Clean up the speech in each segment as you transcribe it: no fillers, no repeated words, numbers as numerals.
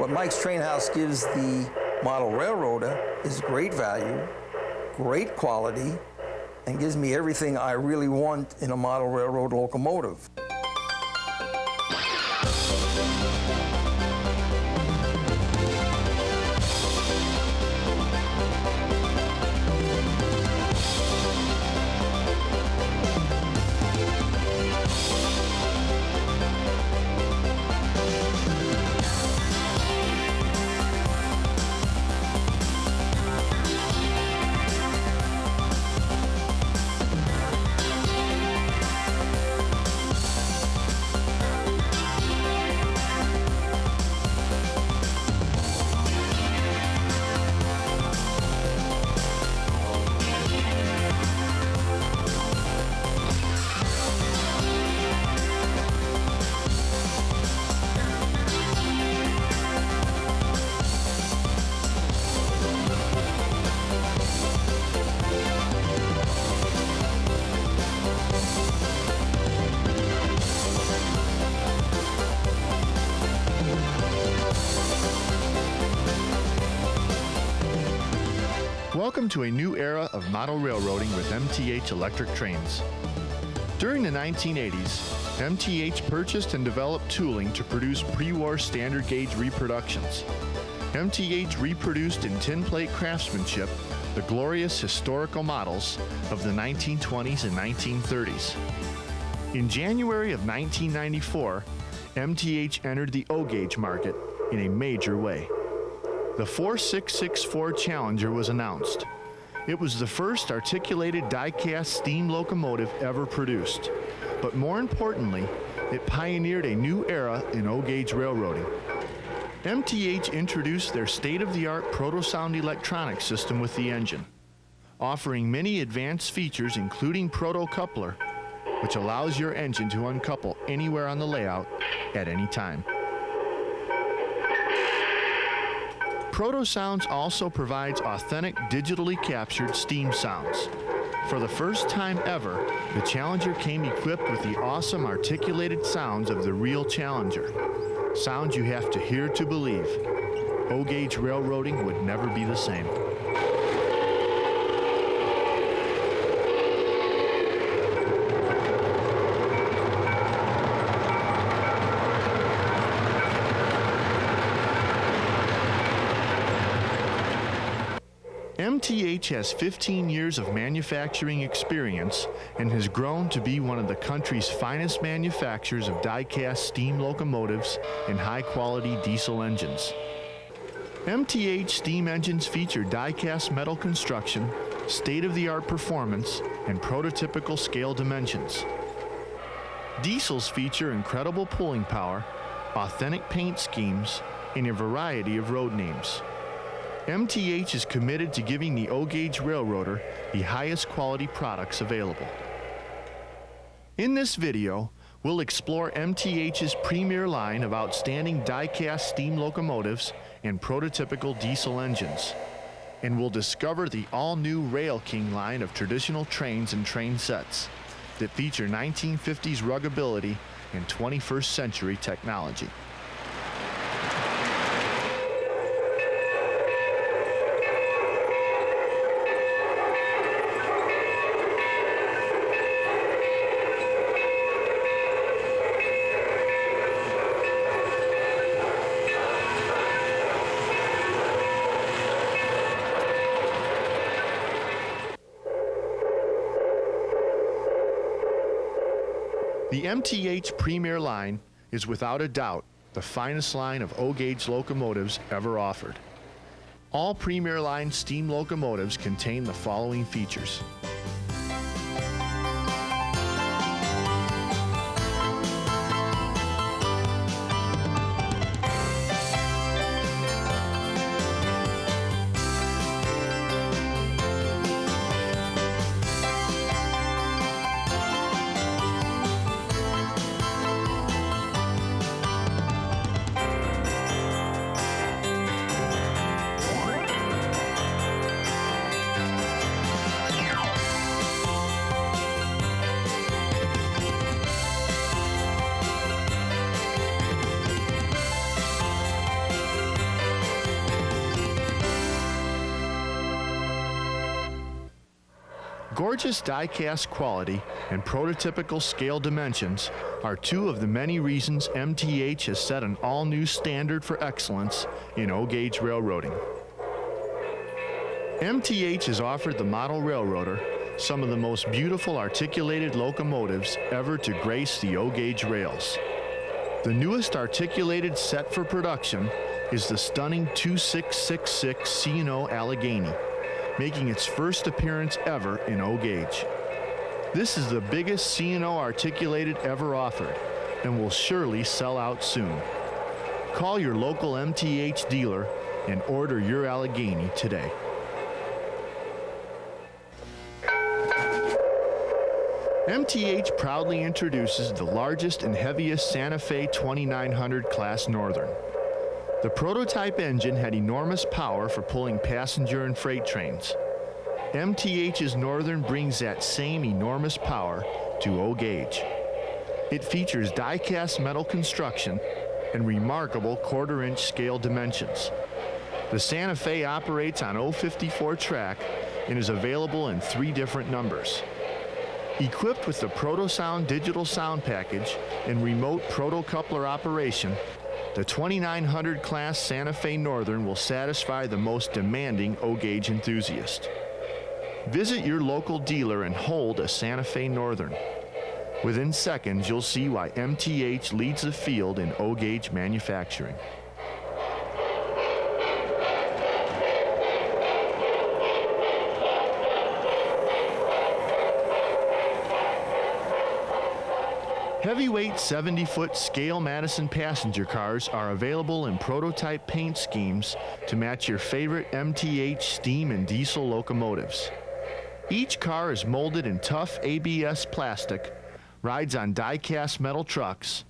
What Mike's Train House gives the model railroader is great value, great quality, and gives me everything I really want in a model railroad locomotive. Welcome to a new era of model railroading with MTH electric trains. During the 1980s, MTH purchased and developed tooling to produce pre-war standard gauge reproductions. MTH reproduced in tin plate craftsmanship the glorious historical models of the 1920s and 1930s. In January of 1994, MTH entered the O-gauge market in a major way. The 4664 Challenger was announced. It was the first articulated die-cast steam locomotive ever produced. But more importantly, it pioneered a new era in O-gauge railroading. MTH introduced their state-of-the-art proto-sound electronic system with the engine, offering many advanced features including proto-coupler, which allows your engine to uncouple anywhere on the layout at any time. Proto-Sounds also provides authentic digitally captured steam sounds. For the first time ever, the Challenger came equipped with the awesome articulated sounds of the real Challenger. Sounds you have to hear to believe. O-gauge railroading would never be the same. MTH has 15 years of manufacturing experience and has grown to be one of the country's finest manufacturers of die-cast steam locomotives and high-quality diesel engines. MTH steam engines feature die-cast metal construction, state-of-the-art performance, and prototypical scale dimensions. Diesels feature incredible pulling power, authentic paint schemes, and a variety of road names. MTH is committed to giving the O-gauge railroader the highest quality products available. In this video, we'll explore MTH's premier line of outstanding die-cast steam locomotives and prototypical diesel engines. And we'll discover the all-new Railking line of traditional trains and train sets that feature 1950s ruggability and 21st century technology. The MTH Premier line is without a doubt the finest line of O-gauge locomotives ever offered. All Premier line steam locomotives contain the following features. Gorgeous die-cast quality and prototypical scale dimensions are two of the many reasons MTH has set an all-new standard for excellence in O-gauge railroading. MTH has offered the model railroader some of the most beautiful articulated locomotives ever to grace the O-gauge rails. The newest articulated set for production is the stunning 2666 C&O Allegheny, making its first appearance ever in O-gauge. This is the biggest C&O articulated ever offered and will surely sell out soon. Call your local MTH dealer and order your Allegheny today. MTH proudly introduces the largest and heaviest Santa Fe 2900 class Northern. The prototype engine had enormous power for pulling passenger and freight trains. MTH's Northern brings that same enormous power to O-gauge. It features die-cast metal construction and remarkable quarter-inch scale dimensions. The Santa Fe operates on 054 track and is available in 3 different numbers. Equipped with the ProtoSound digital sound package and remote protocoupler operation, the 2900 class Santa Fe Northern will satisfy the most demanding O-gauge enthusiast. Visit your local dealer and hold a Santa Fe Northern. Within seconds, you'll see why MTH leads the field in O-gauge manufacturing. Heavyweight 70-foot scale Madison passenger cars are available in prototype paint schemes to match your favorite MTH steam and diesel locomotives. Each car is molded in tough ABS plastic, rides on die-cast metal trucks,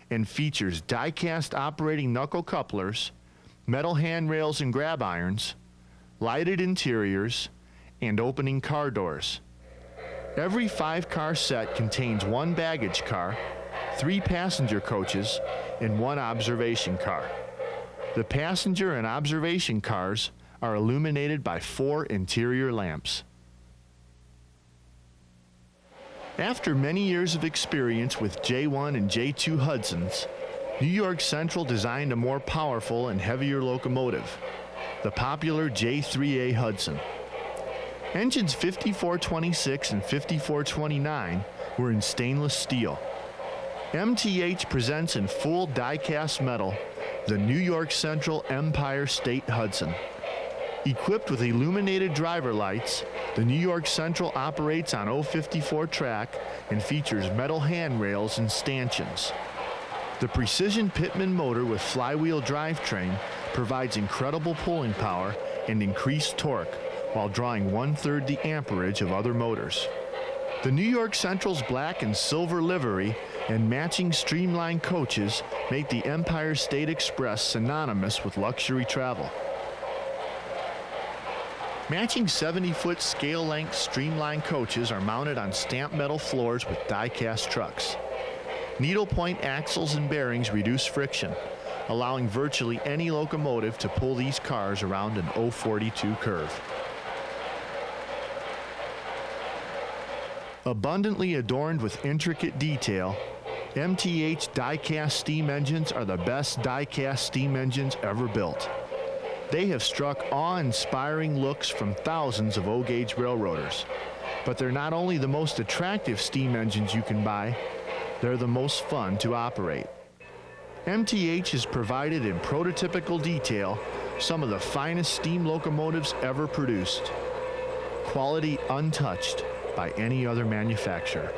and features die-cast operating knuckle couplers, metal handrails and grab irons, lighted interiors, and opening car doors. Every 5-car set contains 1 baggage car, 3 passenger coaches, and 1 observation car. The passenger and observation cars are illuminated by 4 interior lamps. After many years of experience with J1 and J2 Hudsons, New York Central designed a more powerful and heavier locomotive, the popular J3A Hudson. Engines 5426 and 5429 were in stainless steel. MTH presents in full die-cast metal the New York Central Empire State Hudson. Equipped with illuminated driver lights, the New York Central operates on 054 track and features metal handrails and stanchions. The precision Pitman motor with flywheel drivetrain provides incredible pulling power and increased torque, while drawing 1/3 the amperage of other motors. The New York Central's black and silver livery and matching streamlined coaches make the Empire State Express synonymous with luxury travel. Matching 70-foot scale-length streamlined coaches are mounted on stamped metal floors with die-cast trucks. Needlepoint axles and bearings reduce friction, allowing virtually any locomotive to pull these cars around an 042 curve. Abundantly adorned with intricate detail, MTH die-cast steam engines are the best die-cast steam engines ever built. They have struck awe-inspiring looks from thousands of O-gauge railroaders. But they're not only the most attractive steam engines you can buy, they're the most fun to operate. MTH has provided in prototypical detail some of the finest steam locomotives ever produced. Quality untouched by any other manufacturer.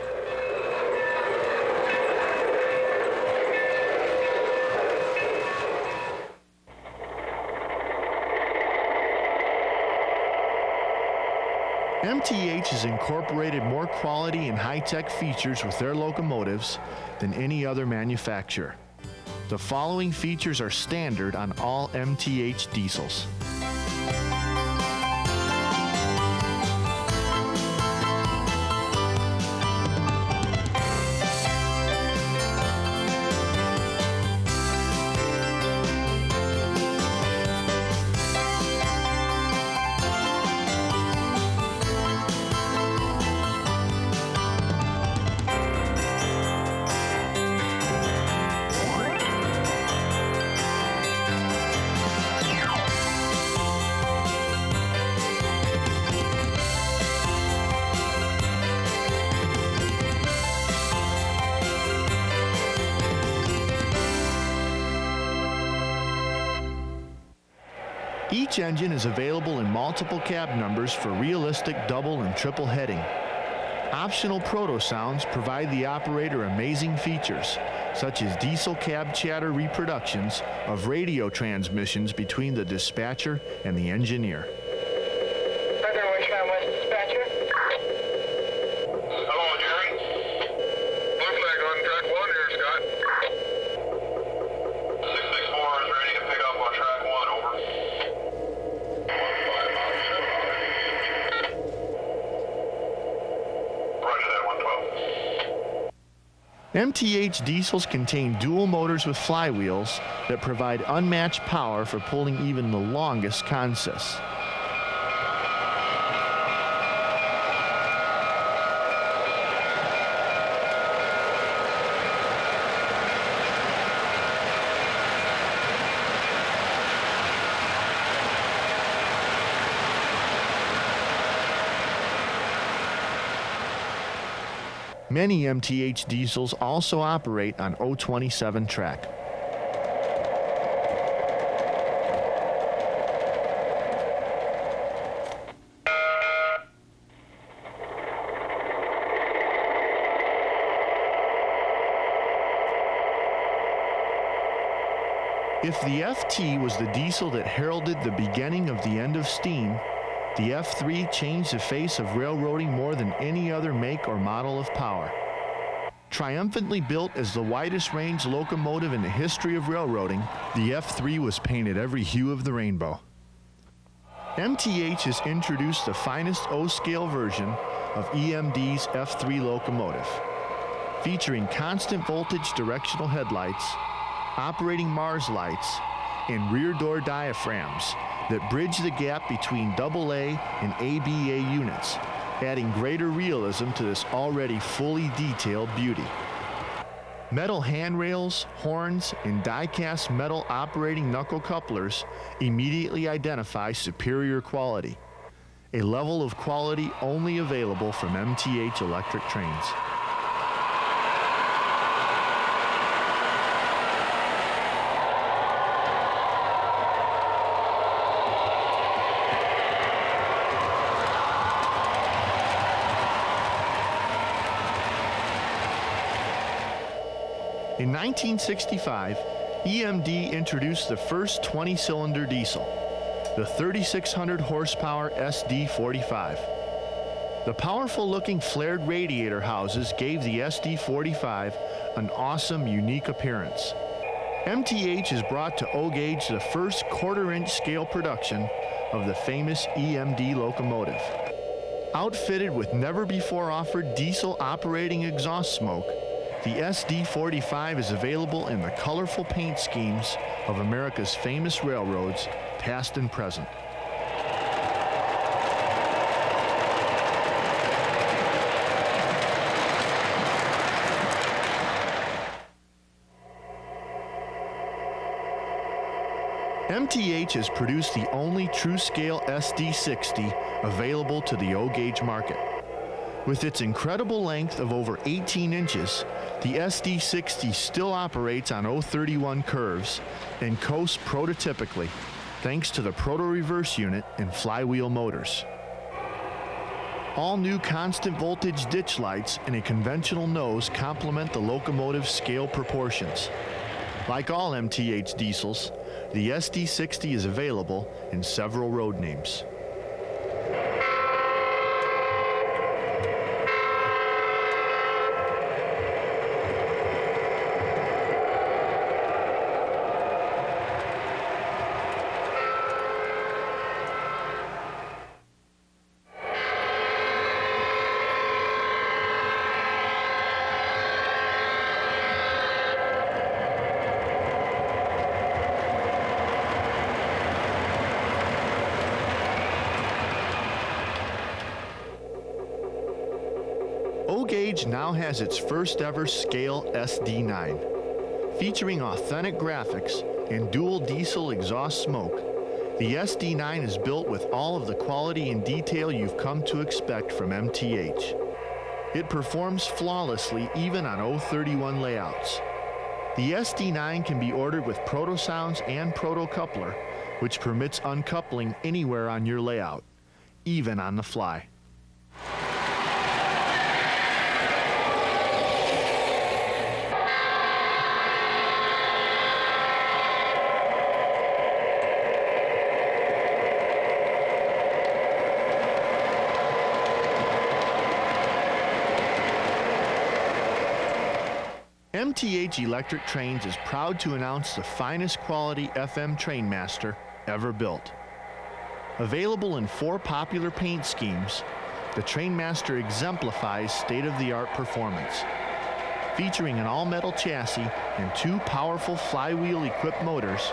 MTH has incorporated more quality and high-tech features with their locomotives than any other manufacturer. The following features are standard on all MTH diesels. Each engine is available in multiple cab numbers for realistic double and triple heading. Optional proto sounds provide the operator amazing features, such as diesel cab chatter reproductions of radio transmissions between the dispatcher and the engineer. Dispatcher. Hello, Jerry. Looks like on track 1 here, Scott. 664 is ready to pick up on track 1, over. Roger that, 112. MTH diesels contain dual motors with flywheels that provide unmatched power for pulling even the longest consists. Many MTH diesels also operate on 027 track. If the FT was the diesel that heralded the beginning of the end of steam, the F3 changed the face of railroading more than any other make or model of power. Triumphantly built as the widest range locomotive in the history of railroading, the F3 was painted every hue of the rainbow. MTH has introduced the finest O-scale version of EMD's F3 locomotive, featuring constant voltage directional headlights, operating Mars lights, and rear door diaphragms that bridge the gap between AA and ABA units, adding greater realism to this already fully detailed beauty. Metal handrails, horns, and die-cast metal operating knuckle couplers immediately identify superior quality, a level of quality only available from MTH electric trains. In 1965, EMD introduced the first 20-cylinder diesel, the 3,600 horsepower SD45. The powerful-looking flared radiator houses gave the SD45 an awesome, unique appearance. MTH has brought to O-Gauge the first quarter-inch scale production of the famous EMD locomotive. Outfitted with never-before-offered diesel operating exhaust smoke, the SD45 is available in the colorful paint schemes of America's famous railroads, past and present. MTH has produced the only true-scale SD60 available to the O-Gauge market. With its incredible length of over 18 inches, the SD60 still operates on 031 curves and coasts prototypically, thanks to the proto-reverse unit and flywheel motors. All new constant voltage ditch lights and a conventional nose complement the locomotive's scale proportions. Like all MTH diesels, the SD60 is available in several road names. O-Gauge now has its first ever scale SD9. Featuring authentic graphics and dual diesel exhaust smoke, the SD9 is built with all of the quality and detail you've come to expect from MTH. It performs flawlessly even on 031 layouts. The SD9 can be ordered with proto sounds and proto coupler, which permits uncoupling anywhere on your layout, even on the fly. MTH Electric Trains is proud to announce the finest quality FM Trainmaster ever built. Available in 4 popular paint schemes, the Trainmaster exemplifies state-of-the-art performance. Featuring an all-metal chassis and 2 powerful flywheel-equipped motors,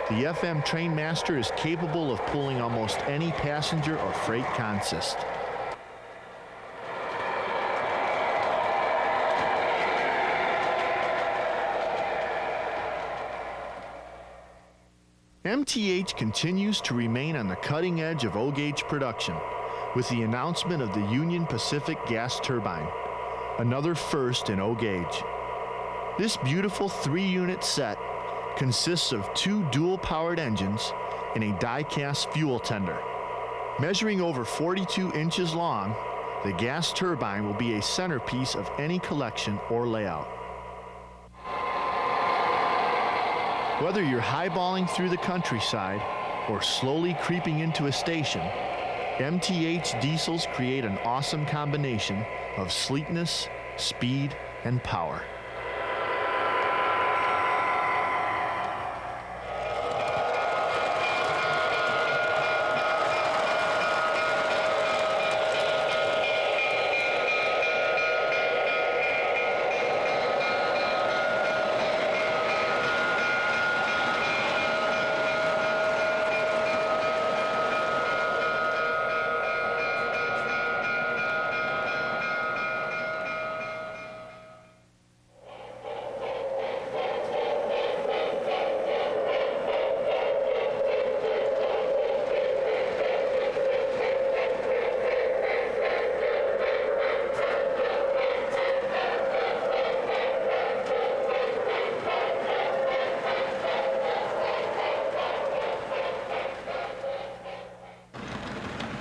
the FM Trainmaster is capable of pulling almost any passenger or freight consist. MTH continues to remain on the cutting edge of O-gauge production with the announcement of the Union Pacific gas turbine, another first in O-gauge. This beautiful 3-unit set consists of 2 dual-powered engines and a die-cast fuel tender. Measuring over 42 inches long, the gas turbine will be a centerpiece of any collection or layout. Whether you're highballing through the countryside or slowly creeping into a station, MTH diesels create an awesome combination of sleekness, speed, and power.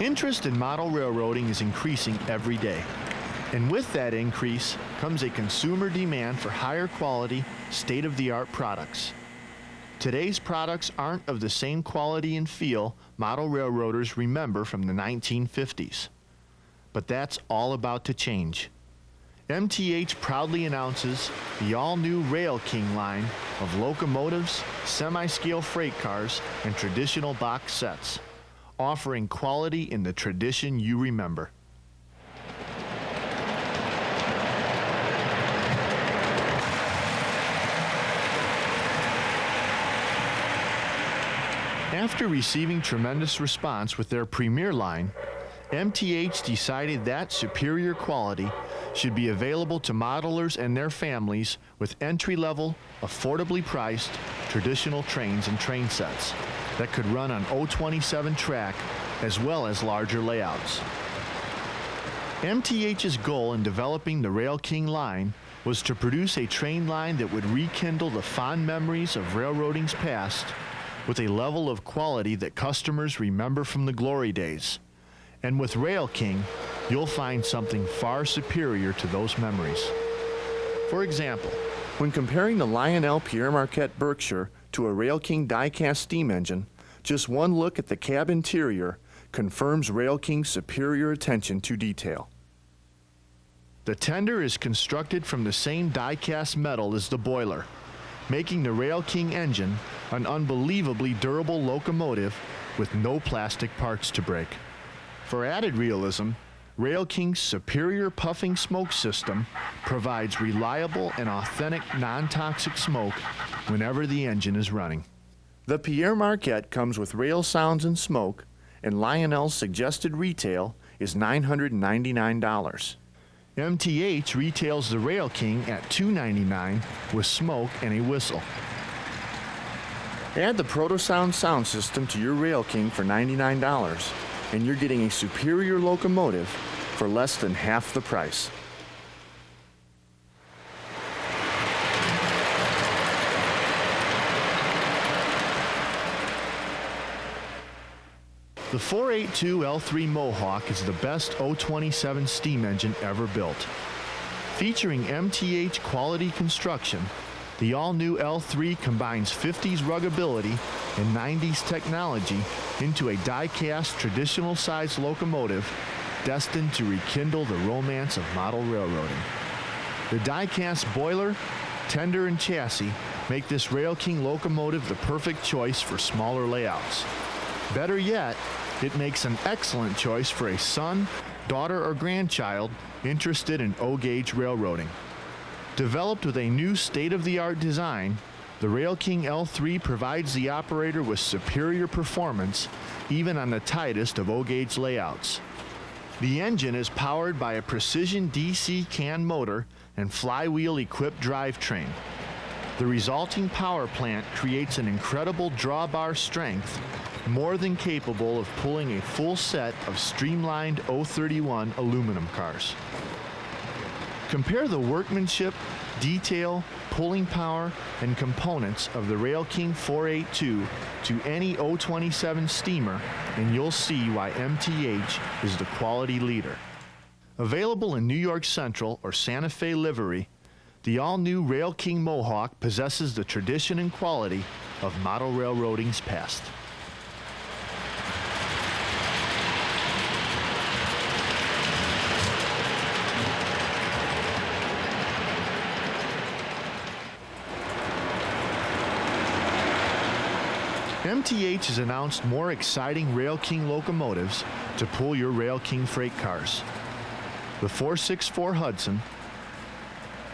Interest in model railroading is increasing every day. And with that increase comes a consumer demand for higher quality, state-of-the-art products. Today's products aren't of the same quality and feel model railroaders remember from the 1950s. But that's all about to change. MTH proudly announces the all-new Rail King line of locomotives, semi-scale freight cars, and traditional box sets, offering quality in the tradition you remember. After receiving tremendous response with their Premier line, MTH decided that superior quality should be available to modelers and their families with entry-level, affordably priced, traditional trains and train sets that could run on 027 track as well as larger layouts. MTH's goal in developing the Rail King line was to produce a train line that would rekindle the fond memories of railroading's past with a level of quality that customers remember from the glory days. And with Rail King, you'll find something far superior to those memories. For example, when comparing the Lionel Pierre Marquette Berkshire to a Rail King die-cast steam engine, just one look at the cab interior confirms Rail King's superior attention to detail. The tender is constructed from the same die-cast metal as the boiler, making the Rail King engine an unbelievably durable locomotive with no plastic parts to break. For added realism, Rail King's superior puffing smoke system provides reliable and authentic non-toxic smoke whenever the engine is running. The Pierre Marquette comes with rail sounds and smoke, and Lionel's suggested retail is $999. MTH retails the Rail King at $299 with smoke and a whistle. Add the Protosound sound system to your Rail King for $99, and you're getting a superior locomotive for less than half the price. The 482 L3 Mohawk is the best 027 steam engine ever built. Featuring MTH quality construction, the all-new L3 combines 50s ruggability and 90s technology into a die-cast traditional-sized locomotive destined to rekindle the romance of model railroading. The die-cast boiler, tender, and chassis make this Railking locomotive the perfect choice for smaller layouts. Better yet, it makes an excellent choice for a son, daughter, or grandchild interested in O-gauge railroading. Developed with a new state-of-the-art design, the Railking L3 provides the operator with superior performance even on the tightest of O-gauge layouts. The engine is powered by a precision DC can motor and flywheel-equipped drivetrain. The resulting power plant creates an incredible drawbar strength, more than capable of pulling a full set of streamlined 031 aluminum cars. Compare the workmanship, detail, pulling power, and components of the Railking 482 to any 027 steamer, and you'll see why MTH is the quality leader. Available in New York Central or Santa Fe livery, the all-new Railking Mohawk possesses the tradition and quality of model railroading's past. MTH has announced more exciting Railking locomotives to pull your Railking freight cars. The 464 Hudson,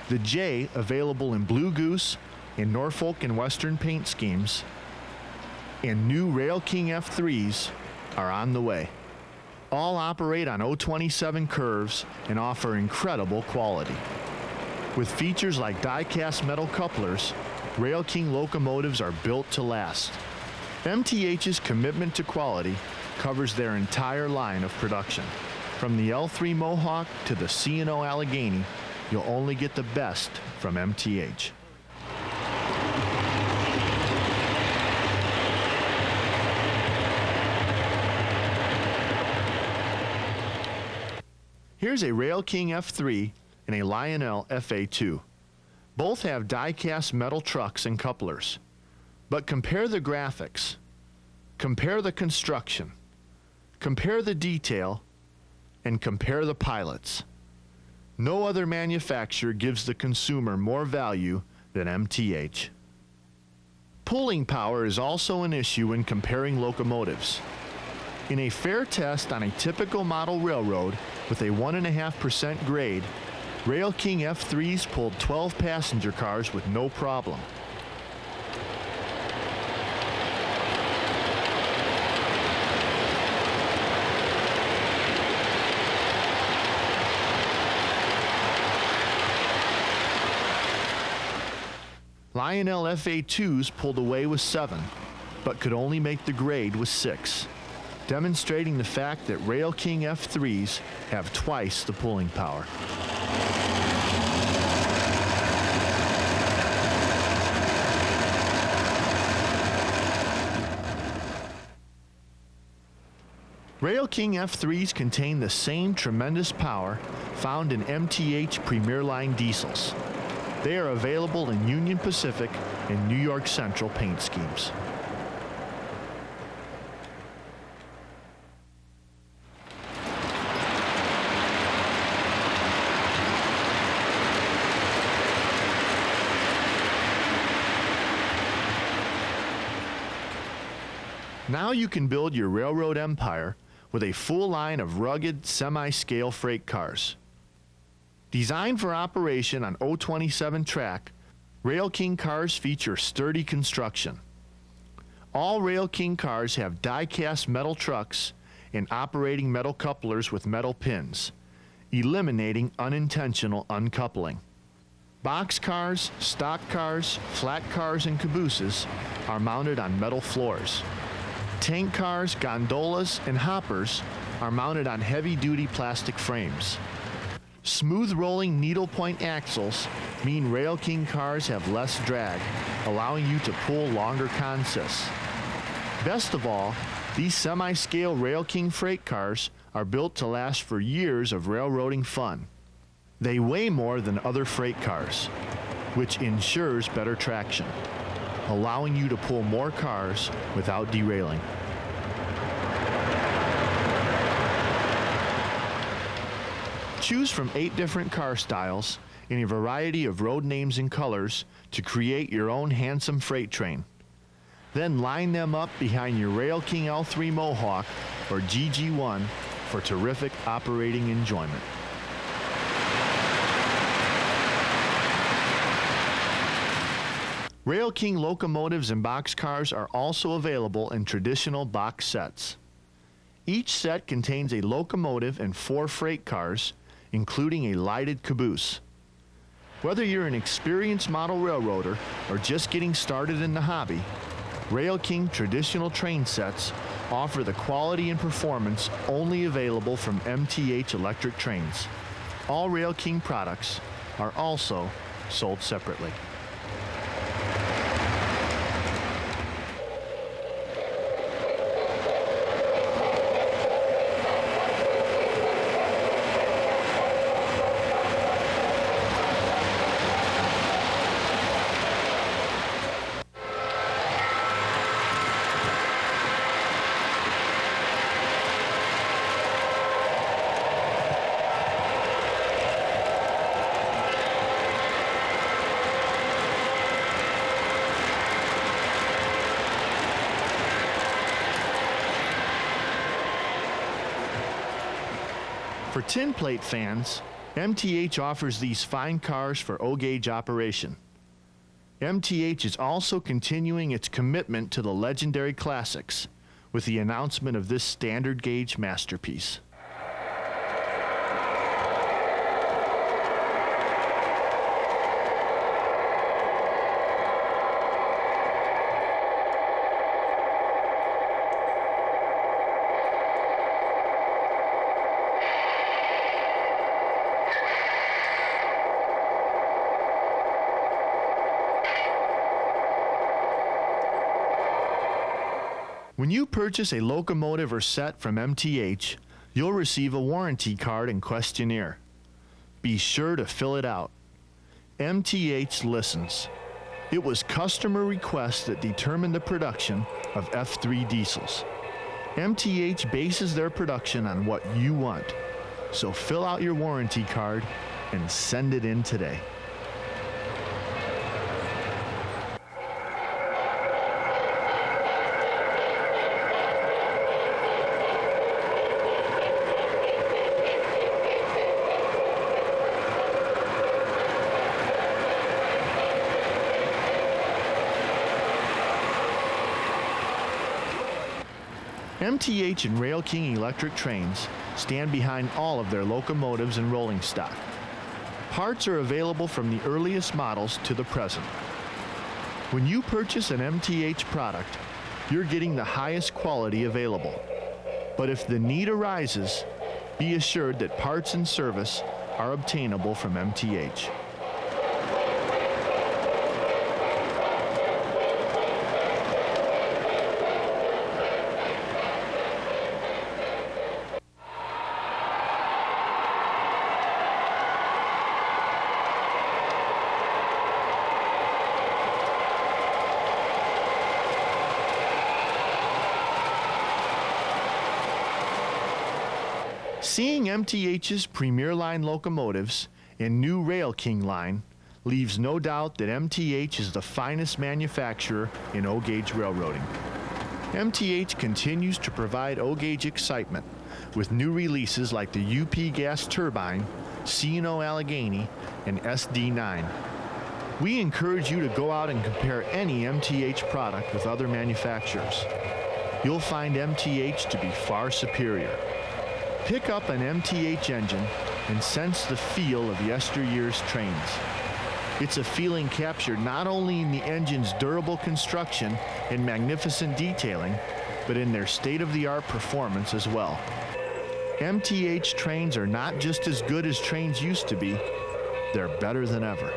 the J, available in Blue Goose in Norfolk and Western paint schemes, and new Railking F3s are on the way. All operate on 027 curves and offer incredible quality. With features like die-cast metal couplers, Railking locomotives are built to last. MTH's commitment to quality covers their entire line of production. From the L3 Mohawk to the C&O Allegheny, you'll only get the best from MTH. Here's a Railking F3 and a Lionel FA2. Both have die-cast metal trucks and couplers. But compare the graphics, compare the construction, compare the detail, and compare the pilots. No other manufacturer gives the consumer more value than MTH. Pulling power is also an issue when comparing locomotives. In a fair test on a typical model railroad with a 1.5% grade, Railking F3s pulled 12 passenger cars with no problem. Lionel FA2s pulled away with 7, but could only make the grade with 6, demonstrating the fact that Railking F3s have twice the pulling power. Railking F3s contain the same tremendous power found in MTH Premier Line diesels. They are available in Union Pacific and New York Central paint schemes. Now you can build your railroad empire with a full line of rugged, semi-scale freight cars. Designed for operation on 027 track, Railking cars feature sturdy construction. All Railking cars have die-cast metal trucks and operating metal couplers with metal pins, eliminating unintentional uncoupling. Box cars, stock cars, flat cars, and cabooses are mounted on metal floors. Tank cars, gondolas, and hoppers are mounted on heavy-duty plastic frames. Smooth rolling needlepoint axles mean Railking cars have less drag, allowing you to pull longer consists. Best of all, These semi-scale Railking freight cars are built to last for years of railroading fun. They weigh more than other freight cars, which ensures better traction, allowing you to pull more cars without derailing. Choose from 8 different car styles in a variety of road names and colors to create your own handsome freight train. Then line them up behind your Railking L3 Mohawk or GG1 for terrific operating enjoyment. Railking locomotives and boxcars are also available in traditional box sets. Each set contains a locomotive and 4 freight cars, including a lighted caboose. Whether you're an experienced model railroader or just getting started in the hobby, Railking traditional train sets offer the quality and performance only available from MTH Electric Trains. All Railking products are also sold separately. For tin plate fans, MTH offers these fine cars for O-gauge operation. MTH is also continuing its commitment to the legendary classics with the announcement of this standard gauge masterpiece. When you purchase a locomotive or set from MTH, you'll receive a warranty card and questionnaire. Be sure to fill it out. MTH listens. It was customer requests that determined the production of F3 diesels. MTH bases their production on what you want. So fill out your warranty card and send it in today. MTH and Railking Electric Trains stand behind all of their locomotives and rolling stock. Parts are available from the earliest models to the present. When you purchase an MTH product, you're getting the highest quality available. But if the need arises, be assured that parts and service are obtainable from MTH. Seeing MTH's Premier Line locomotives and new Railking line leaves no doubt that MTH is the finest manufacturer in O-gauge railroading. MTH continues to provide O-gauge excitement with new releases like the UP Gas Turbine, C&O Allegheny, and SD9. We encourage you to go out and compare any MTH product with other manufacturers. You'll find MTH to be far superior. Pick up an MTH engine and sense the feel of yesteryear's trains. It's a feeling captured not only in the engine's durable construction and magnificent detailing, but in their state-of-the-art performance as well. MTH trains are not just as good as trains used to be, they're better than ever.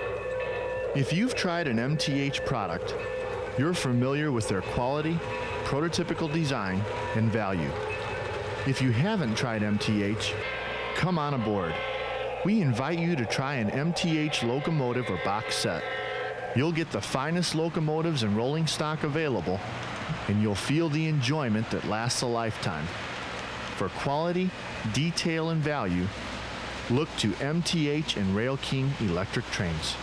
If you've tried an MTH product, you're familiar with their quality, prototypical design and value. If you haven't tried MTH, come on aboard. We invite you to try an MTH locomotive or box set. You'll get the finest locomotives and rolling stock available, and you'll feel the enjoyment that lasts a lifetime. For quality, detail, and value, look to MTH and Railking Electric Trains.